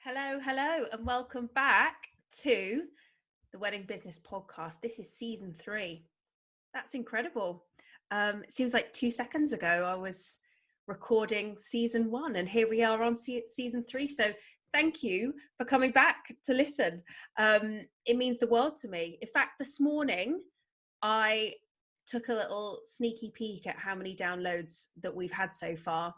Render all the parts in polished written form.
Hello, and welcome back to the Wedding Business Podcast. This is season 3. That's incredible. It seems like 2 seconds ago I was recording season 1, and here we are on season 3. So thank you for coming back to listen. It means the world to me. In fact, this morning I took a little sneaky peek at how many downloads that we've had so far.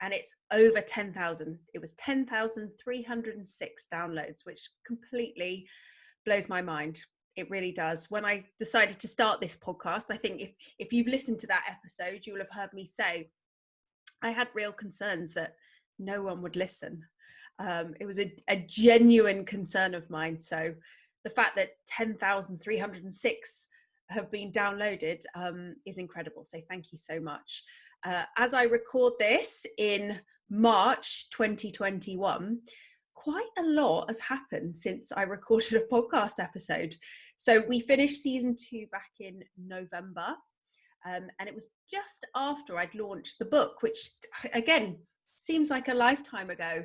And it's over 10,000. It was 10,306 downloads, which completely blows my mind. It really does. When I decided to start this podcast, I think if you've listened to that episode, you will have heard me say I had real concerns that no one would listen. It was a genuine concern of mine. So the fact that 10,306 have been downloaded is incredible. So thank you so much. As I record this in March 2021, quite a lot has happened since I recorded a podcast episode. So we finished season 2 back in November, and it was just after I'd launched the book, which again seems like a lifetime ago.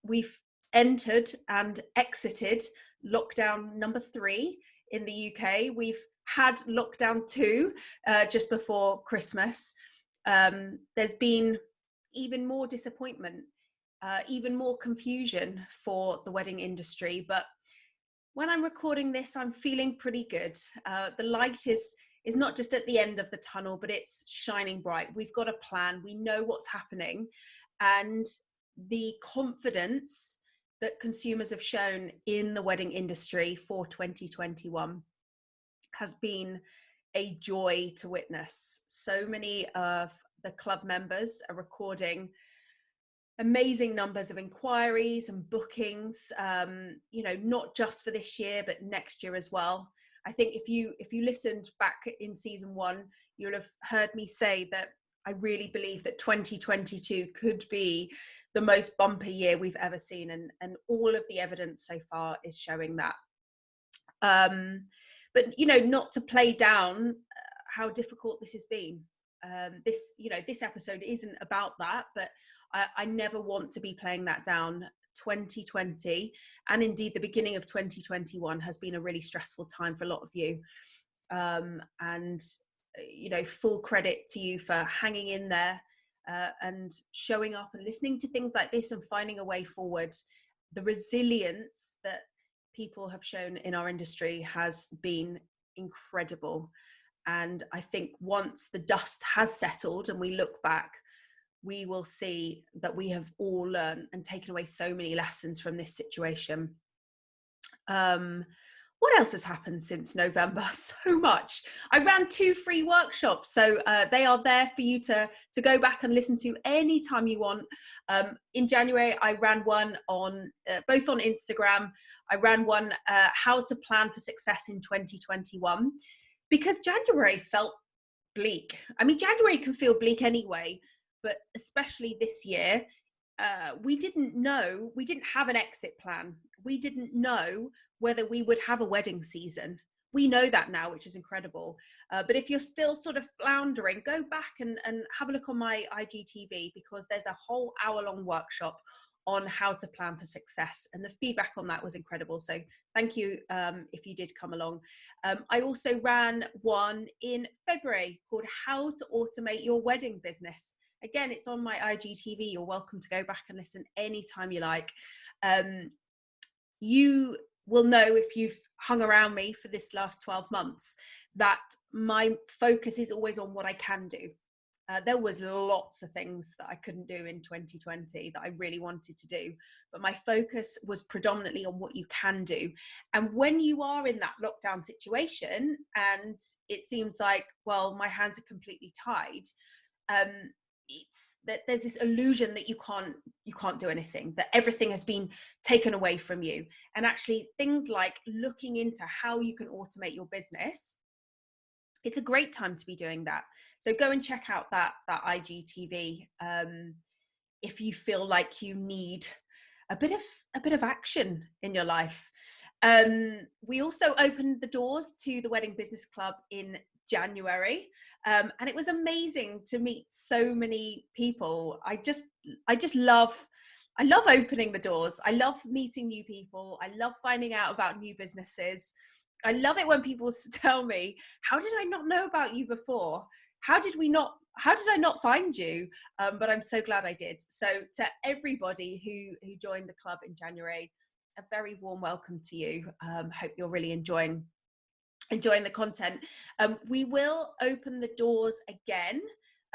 We've entered and exited lockdown number 3 in the UK. We've had lockdown 2 just before Christmas. There's been even more disappointment, even more confusion for the wedding industry. But when I'm recording this, I'm feeling pretty good. The light is not just at the end of the tunnel, but it's shining bright. We've got a plan. We know what's happening. And the confidence that consumers have shown in the wedding industry for 2021 has been a joy to witness. So many of the club members are recording amazing numbers of inquiries and bookings, not just for this year, but next year as well. I think if you listened back in season 1, you'll have heard me say that I really believe that 2022 could be the most bumper year we've ever seen. And all of the evidence so far is showing that. But, not to play down how difficult this has been. This episode isn't about that, but I never want to be playing that down. 2020 and indeed the beginning of 2021 has been a really stressful time for a lot of you. And full credit to you for hanging in there and showing up and listening to things like this and finding a way forward. The resilience that people have shown in our industry has been incredible. And I think once the dust has settled and we look back, we will see that we have all learned and taken away so many lessons from this situation. What else has happened since November? So much. I ran 2 free workshops, so they are there for you to go back and listen to anytime you want. In January, I ran one on both on Instagram. I ran one how to plan for success in 2021, because January felt bleak. I mean, January can feel bleak anyway, but especially this year, we didn't have an exit plan. We didn't know whether we would have a wedding season. We know that now, which is incredible. But if you're still sort of floundering, go back and have a look on my IGTV, because there's a whole hour-long workshop on how to plan for success. And the feedback on that was incredible. So thank you if you did come along. I also ran one in February called How to Automate Your Wedding Business. Again, it's on my IGTV. You're welcome to go back and listen anytime you like. You will know, if you've hung around me for this last 12 months, that my focus is always on what I can do. There was lots of things that I couldn't do in 2020 that I really wanted to do, but my focus was predominantly on what you can do. And when you are in that lockdown situation and it seems like, well, my hands are completely tied, it's that there's this illusion that you can't do anything, that everything has been taken away from you. And actually things like looking into how you can automate your business, it's a great time to be doing that. So go and check out that IGTV if you feel like you need a bit of action in your life. We also opened the doors to the Wedding Business Club in January, and it was amazing to meet so many people. I just love I love opening the doors. I love meeting new people. I love finding out about new businesses. I love it when people tell me, how did I not know about you before? How did I not find you? But I'm so glad I did. So to everybody who joined the club in January, a very warm welcome to you. Hope you're really enjoying the content. We will open the doors again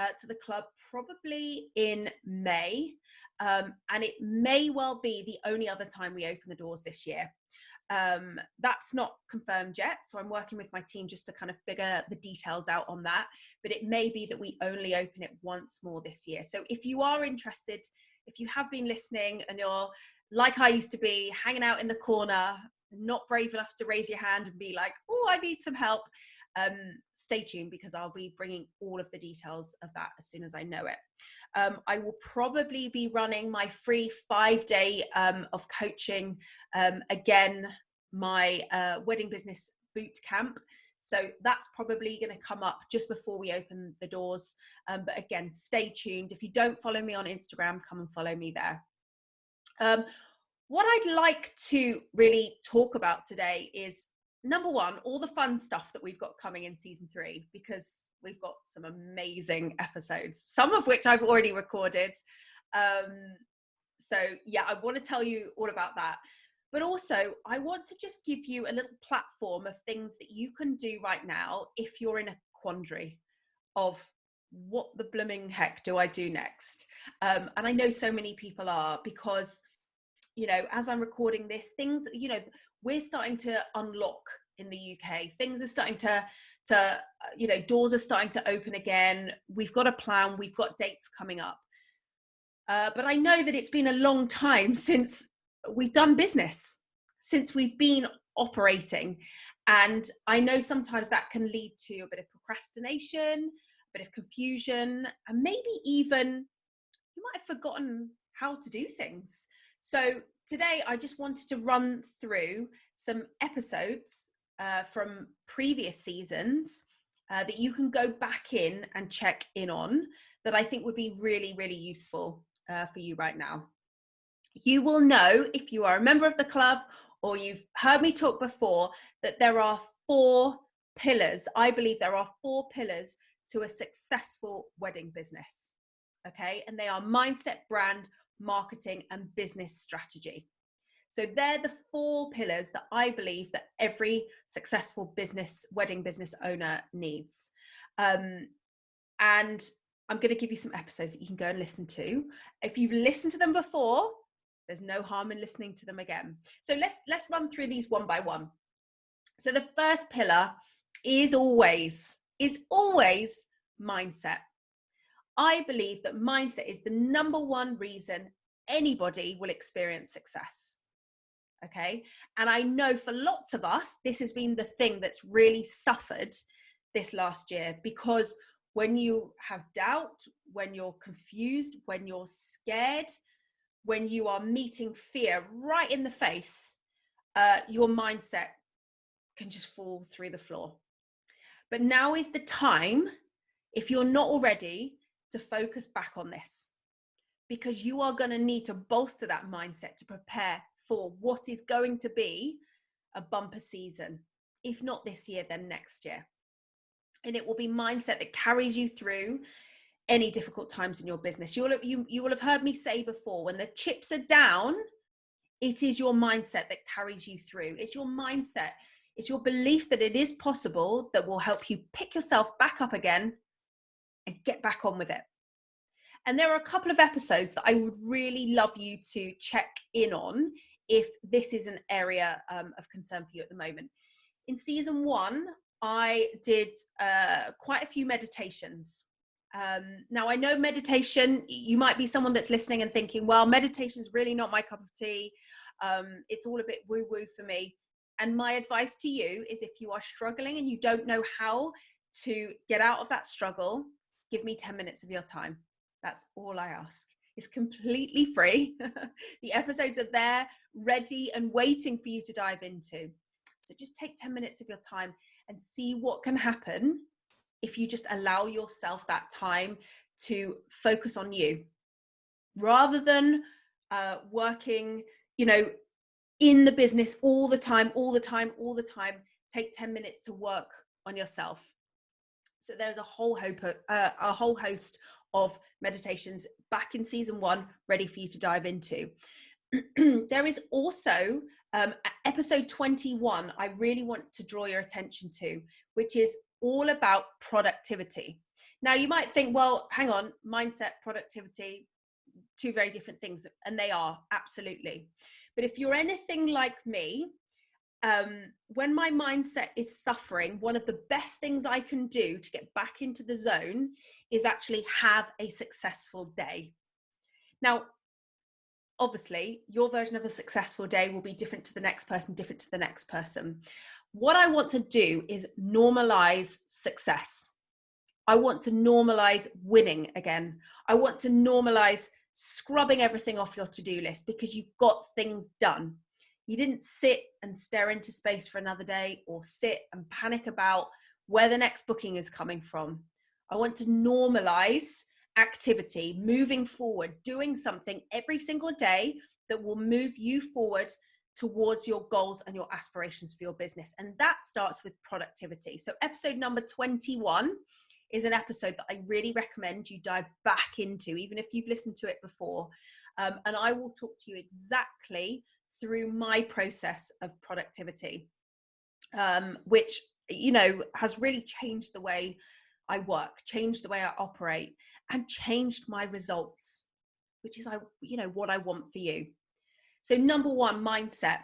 to the club probably in May. And it may well be the only other time we open the doors this year. That's not confirmed yet, so I'm working with my team just to kind of figure the details out on that, but it may be that we only open it once more this year. So if you are interested, if you have been listening and you're like I used to be, hanging out in the corner, not brave enough to raise your hand and be like, oh, I need some help, stay tuned, because I'll be bringing all of the details of that as soon as I know it. I will probably be running my free 5-day of coaching, again, my wedding business boot camp. So that's probably going to come up just before we open the doors. But again, stay tuned. If you don't follow me on Instagram, come and follow me there. What I'd like to really talk about today is, number one, all the fun stuff that we've got coming in season 3, because we've got some amazing episodes, some of which I've already recorded. So yeah, I want to tell you all about that. But also, I want to just give you a little platform of things that you can do right now if you're in a quandary of what the blooming heck do I do next? And I know so many people are, because, you know, as I'm recording this, things that, you know, we're starting to unlock in the UK. Things are starting to you know, doors are starting to open again. We've got a plan. We've got dates coming up. But I know that it's been a long time since we've done business, since we've been operating. And I know sometimes that can lead to a bit of procrastination, a bit of confusion, and maybe even you might have forgotten how to do things. So today I just wanted to run through some episodes from previous seasons that you can go back in and check in on, that I think would be really, really useful for you right now. You will know, if you are a member of the club or you've heard me talk before, that there are 4 pillars. I believe there are 4 pillars to a successful wedding business. Okay, and they are mindset, brand, marketing, and business strategy. So they're the 4 pillars that I believe that every successful wedding business owner needs. And I'm going to give you some episodes that you can go and listen to. If you've listened to them before, there's no harm in listening to them again. So let's run through these one by one. So the first pillar is always mindset. I believe that mindset is the number one reason anybody will experience success. Okay. And I know for lots of us, this has been the thing that's really suffered this last year, because when you have doubt, when you're confused, when you're scared, when you are meeting fear right in the face, your mindset can just fall through the floor. But now is the time, if you're not already, to focus back on this, because you are going to need to bolster that mindset to prepare for what is going to be a bumper season. If not this year, then next year. And it will be mindset that carries you through any difficult times in your business. You will have heard me say before, when the chips are down, it is your mindset that carries you through. It's your mindset. It's your belief that it is possible that will help you pick yourself back up again and get back on with it. And there are a couple of episodes that I would really love you to check in on if this is an area of concern for you at the moment. In season 1, I did quite a few meditations. Now, I know meditation, you might be someone that's listening and thinking, well, meditation is really not my cup of tea. It's all a bit woo-woo for me. And my advice to you is, if you are struggling and you don't know how to get out of that struggle, give me 10 minutes of your time. That's all I ask. It's completely free. The episodes are there, ready and waiting for you to dive into. So just take 10 minutes of your time and see what can happen if you just allow yourself that time to focus on you, rather than working, in the business all the time, take 10 minutes to work on yourself. So there's a whole host of meditations back in season 1 ready for you to dive into. There is also episode 21 I really want to draw your attention to, which is all about productivity. Now you might think, well, hang on, mindset, productivity, two very different things, and they are, absolutely. But if you're anything like me, when my mindset is suffering, one of the best things I can do to get back into the zone is actually have a successful day. Now, obviously, your version of a successful day will be different to the next person, What I want to do is normalize success. I want to normalize winning again. I want to normalize scrubbing everything off your to-do list because you got things done. You didn't sit and stare into space for another day or sit and panic about where the next booking is coming from. I want to normalize activity, moving forward, doing something every single day that will move you forward towards your goals and your aspirations for your business. And that starts with productivity. So episode number 21 is an episode that I really recommend you dive back into, even if you've listened to it before. And I will talk to you exactly through my process of productivity, which, has really changed the way I work, changed the way I operate, and changed my results, which is, what I want for you. So number 1, mindset.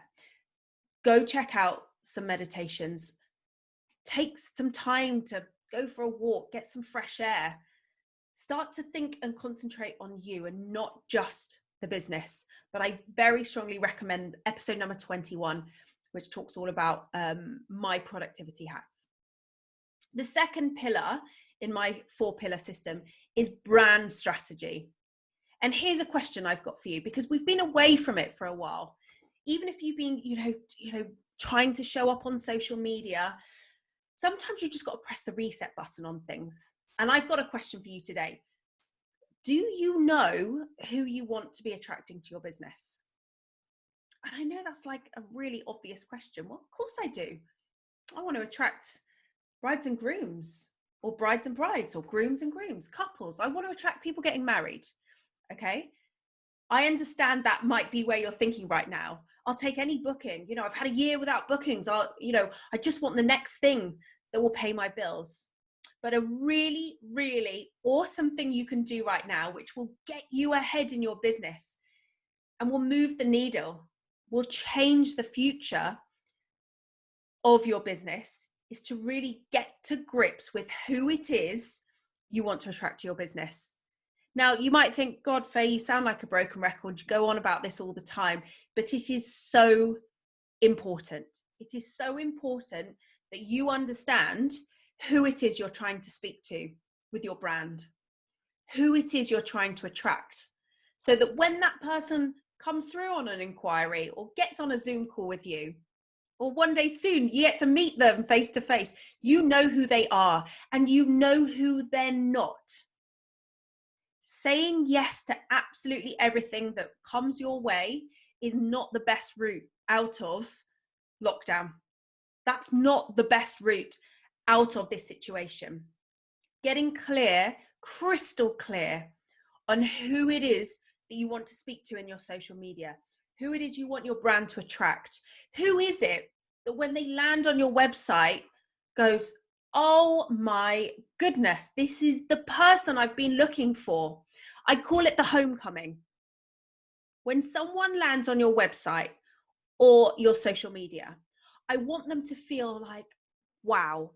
Go check out some meditations. Take some time to go for a walk, get some fresh air. Start to think and concentrate on you and not just the business. But I very strongly recommend episode number 21, which talks all about my productivity hacks. The second pillar in my 4-pillar system is brand strategy. And here's a question I've got for you, because we've been away from it for a while. Even if you've been, trying to show up on social media, sometimes you just got to press the reset button on things. And I've got a question for you today. Do you know who you want to be attracting to your business? And I know that's like a really obvious question. Well, of course I do. I want to attract brides and grooms, or brides and brides, or grooms and grooms, couples. I want to attract people getting married. Okay. I understand that might be where you're thinking right now. I'll take any booking. I've had a year without bookings. I just want the next thing that will pay my bills. But a really, really awesome thing you can do right now, which will get you ahead in your business and will move the needle, will change the future of your business, is to really get to grips with who it is you want to attract to your business. Now, you might think, God, Faye, you sound like a broken record. You go on about this all the time, but it is so important. It is so important that you understand who it is you're trying to speak to with your brand, who it is you're trying to attract, so that when that person comes through on an inquiry or gets on a Zoom call with you, or one day soon you get to meet them face to face, you know who they are and you know who they're not. Saying yes to absolutely everything that comes your way is not the best route out of lockdown. That's not the best route out of this situation. Getting clear, crystal clear on who it is that you want to speak to in your social media, who it is you want your brand to attract. Who is it that when they land on your website goes, oh my goodness, this is the person I've been looking for. I call it the homecoming. When someone lands on your website or your social media, I want them to feel like, wow,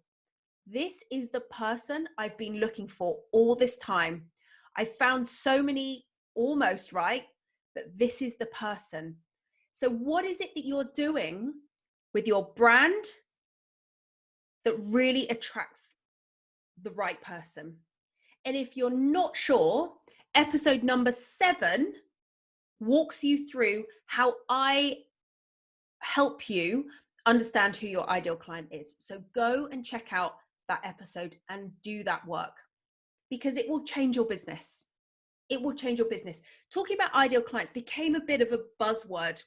this is the person I've been looking for all this time. I found so many almost right, but this is the person. So what is it that you're doing with your brand that really attracts the right person? And if you're not sure, episode number 7 walks you through how I help you understand who your ideal client is. So go and check out that episode and do that work, because it will change your business. it will change your business. Talking about ideal clients became a bit of a buzzword.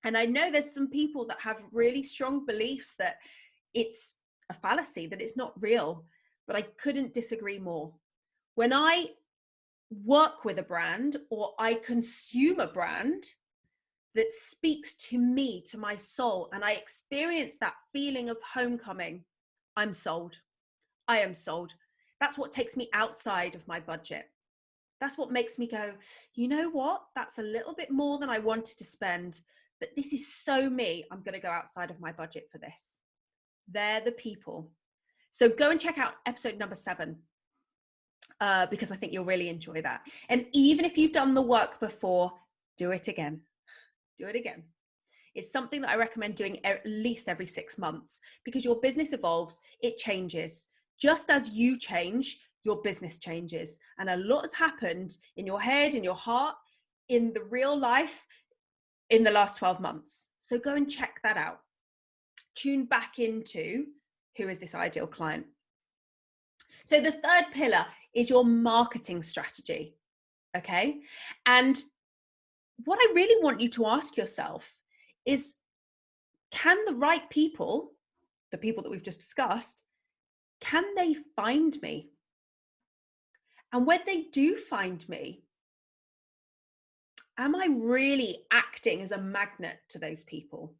And I know there's some people that have really strong beliefs that it's a fallacy, that it's not real, but I couldn't disagree more. When I work with a brand or I consume a brand that speaks to me, to my soul, and I experience that feeling of homecoming, I'm sold. I am sold. That's what takes me outside of my budget. That's what makes me go, you know what? That's a little bit more than I wanted to spend, but this is so me. I'm going to go outside of my budget for this. They're the people. So go and check out episode number 7, because I think you'll really enjoy that. And even if you've done the work before, do it again. Do it again. It's something that I recommend doing at least every 6 months, because your business evolves, it changes. Just as you change, your business changes. And a lot has happened in your head, in your heart, in the real life in the last 12 months. So go and check that out. Tune back into, who is this ideal client? So the third pillar is your marketing strategy. Okay. And what I really want you to ask yourself is, can the right people, the people that we've just discussed, can they find me? And when they do find me, am I really acting as a magnet to those people?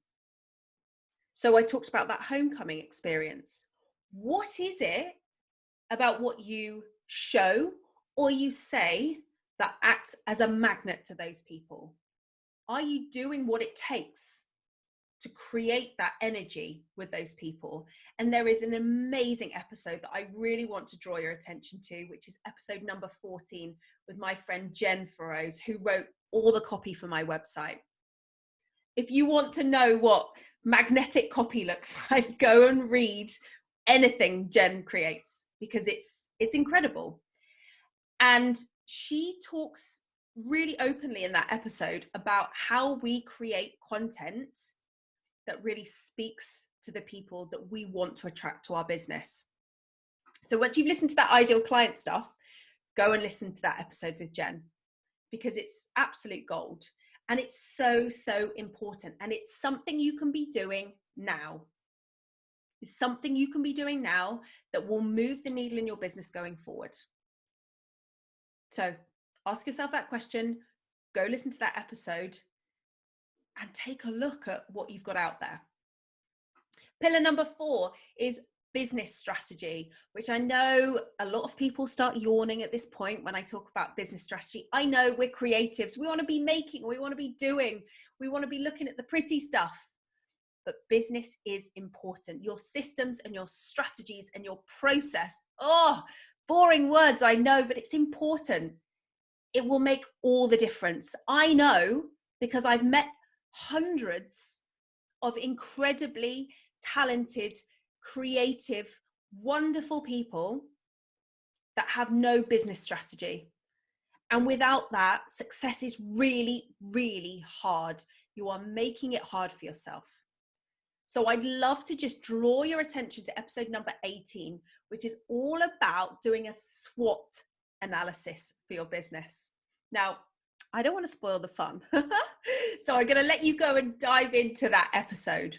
So I talked about that homecoming experience. What is it about what you show or you say that acts as a magnet to those people? Are you doing what it takes to create that energy with those people? And there is an amazing episode that I really want to draw your attention to, which is episode number 14 with my friend Jen Furrows, who wrote all the copy for my website. If you want to know what magnetic copy looks like, go and read anything Jen creates, because it's incredible. And she talks really openly in that episode about how we create content that really speaks to the people that we want to attract to our business. So once you've listened to that ideal client stuff, go and listen to that episode with Jen, because it's absolute gold. And it's so, so important. And it's something you can be doing now. It's something you can be doing now that will move the needle in your business going forward. So ask yourself that question, go listen to that episode, and take a look at what you've got out there. Pillar number 4 is business strategy, which I know a lot of people start yawning at this point when I talk about business strategy. I know we're creatives. We want to be making, we want to be doing, we want to be looking at the pretty stuff. But business is important. Your systems and your strategies and your process. Oh, boring words, I know, but it's important. It will make all the difference. I know, because I've met hundreds of incredibly talented, creative, wonderful people that have no business strategy. And without that, success is really, really hard. You are making it hard for yourself. So I'd love to just draw your attention to episode number 18, which is all about doing a SWOT analysis for your business. Now, I don't want to spoil the fun. So I'm going to let you go and dive into that episode.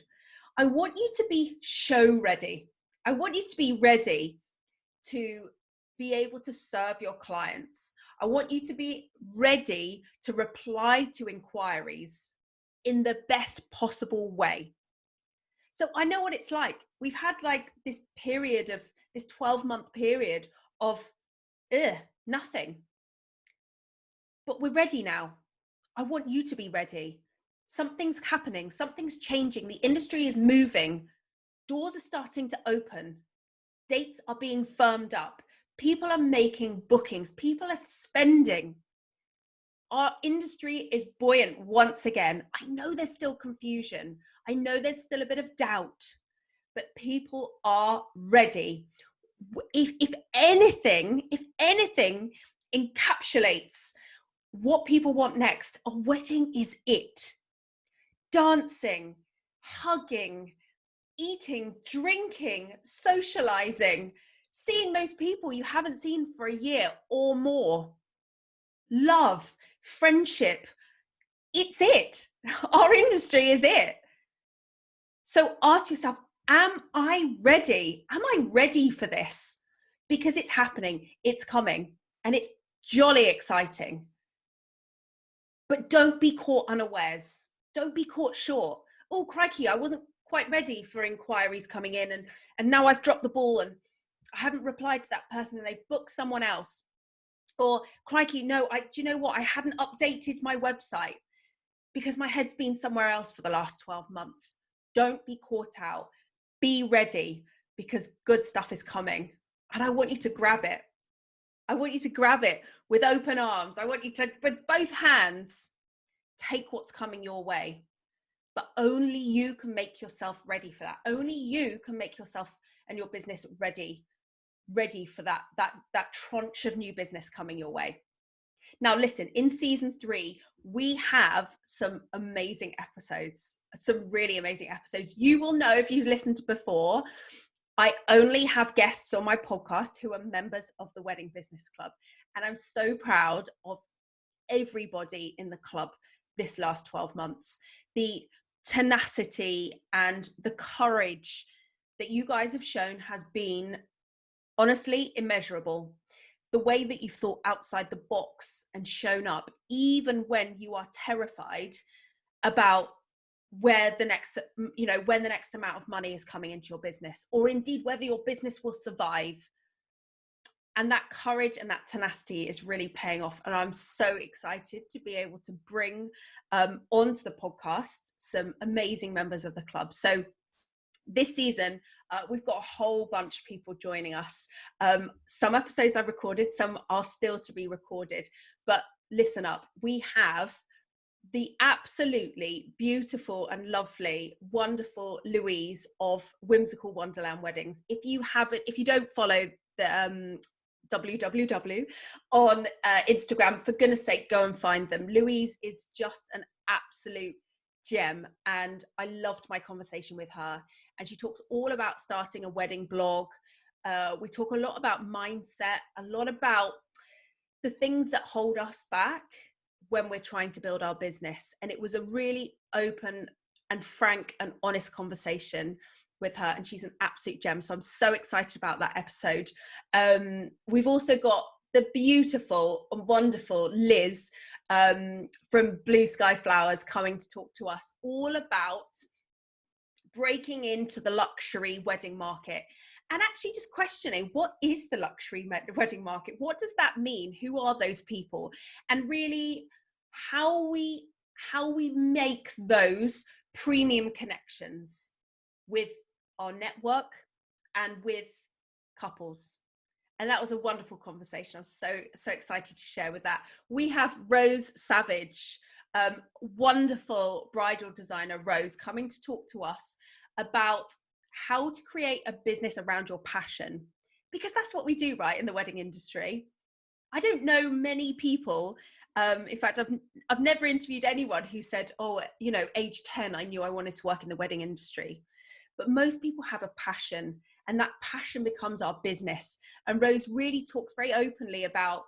I want you to be show ready. I want you to be ready to be able to serve your clients. I want you to be ready to reply to inquiries in the best possible way. So I know what it's like. We've had like this period of this 12-month period of nothing. But we're ready now. I want you to be ready. Something's happening. Something's changing. The industry is moving. Doors are starting to open. Dates are being firmed up. People are making bookings. People are spending. Our industry is buoyant once again. I know there's still confusion. I know there's still a bit of doubt, but people are ready. If anything encapsulates what people want next, a wedding is it. Dancing, hugging, eating, drinking, socializing, seeing those people you haven't seen for a year or more. love, friendship. It's it. Our industry is it. So ask yourself, am I ready? Am I ready for this? Because it's happening, it's coming, and it's jolly exciting. But don't be caught unawares. Don't be caught short. Oh, crikey, I wasn't quite ready for inquiries coming in, and now I've dropped the ball and I haven't replied to that person and they've booked someone else. Or crikey, no, do you know what? I hadn't updated my website because my head's been somewhere else for the last 12 months. Don't be caught out. Be ready, because good stuff is coming. And I want you to grab it. I want you to grab it with open arms. I want you to, with both hands, take what's coming your way. But only you can make yourself ready for that. Only you can make yourself and your business ready for that tranche of new business coming your way. Now, listen, in season 3, we have some amazing episodes, some really amazing episodes. You will know if you've listened before, I only have guests on my podcast who are members of the Wedding Business Club. And I'm so proud of everybody in the club this last 12 months. The tenacity and the courage that you guys have shown has been honestly immeasurable. The way that you've thought outside the box and shown up, even when you are terrified about where the next, when the next amount of money is coming into your business, or indeed whether your business will survive. And that courage and that tenacity is really paying off. And I'm so excited to be able to bring onto the podcast some amazing members of the club. So this season, we've got a whole bunch of people joining us. Some episodes I've recorded, some are still to be recorded. But listen up, we have the absolutely beautiful and lovely, wonderful Louise of Whimsical Wonderland Weddings. If you don't follow the www on Instagram, for goodness sake, go and find them. Louise is just an absolute gem, and I loved my conversation with her. And she talks all about starting a wedding blog. We talk a lot about mindset, a lot about the things that hold us back when we're trying to build our business. And it was a really open and frank and honest conversation with her, and she's an absolute gem. So I'm so excited about that episode. We've also got the beautiful and wonderful Liz from Blue Sky Flowers coming to talk to us all about breaking into the luxury wedding market, and actually just questioning, what is the luxury wedding market? What does that mean? Who are those people? And really how we make those premium connections with our network and with couples. And that was a wonderful conversation. I'm so excited to share with that. We have Rose Savage, wonderful bridal designer Rose, coming to talk to us about how to create a business around your passion, because that's what we do, right, in the wedding industry. I don't know many people. In fact, I've never interviewed anyone who said, oh, age 10, I knew I wanted to work in the wedding industry. But most people have a passion, and that passion becomes our business. And Rose really talks very openly about,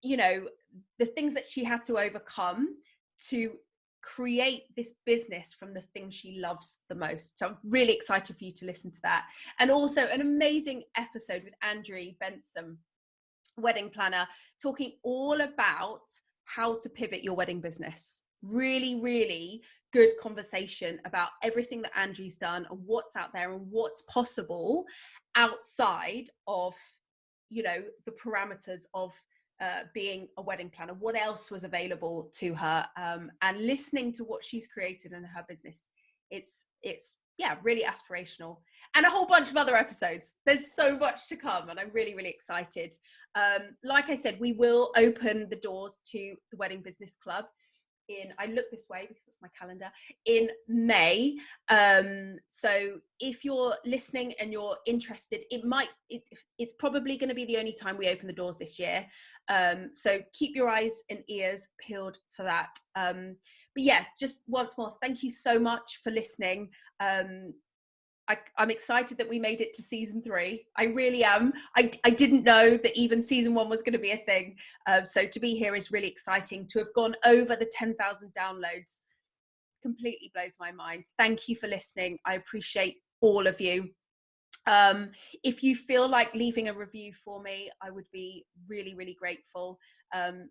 the things that she had to overcome to create this business from the things she loves the most. So I'm really excited for you to listen to that. And also an amazing episode with Andrew Benson, wedding planner, talking all about how to pivot your wedding business. Really, really good conversation about everything that Andrew's done and what's out there and what's possible outside of, the parameters of being a wedding planner. What else was available to her, and listening to what she's created in her business. It's really aspirational, and a whole bunch of other episodes. There's so much to come, and I'm really, really excited. Like I said, we will open the doors to the Wedding Business Club I look this way because it's my calendar, in May. So if you're listening and you're interested, it's probably going to be the only time we open the doors this year. So keep your eyes and ears peeled for that. But yeah, just once more, thank you so much for listening. I'm excited that we made it to season 3. I really am. I didn't know that even season 1 was going to be a thing. So to be here is really exciting. To have gone over the 10,000 downloads completely blows my mind. Thank you for listening. I appreciate all of you. If you feel like leaving a review for me, I would be really, really grateful.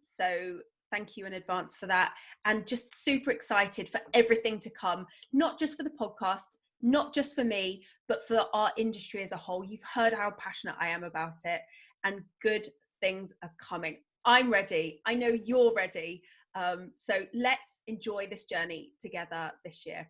So thank you in advance for that. And just super excited for everything to come, not just for the podcast, not just for me, but for our industry as a whole. You've heard how passionate I am about it, and good things are coming. I'm ready. I know you're ready. So let's enjoy this journey together this year.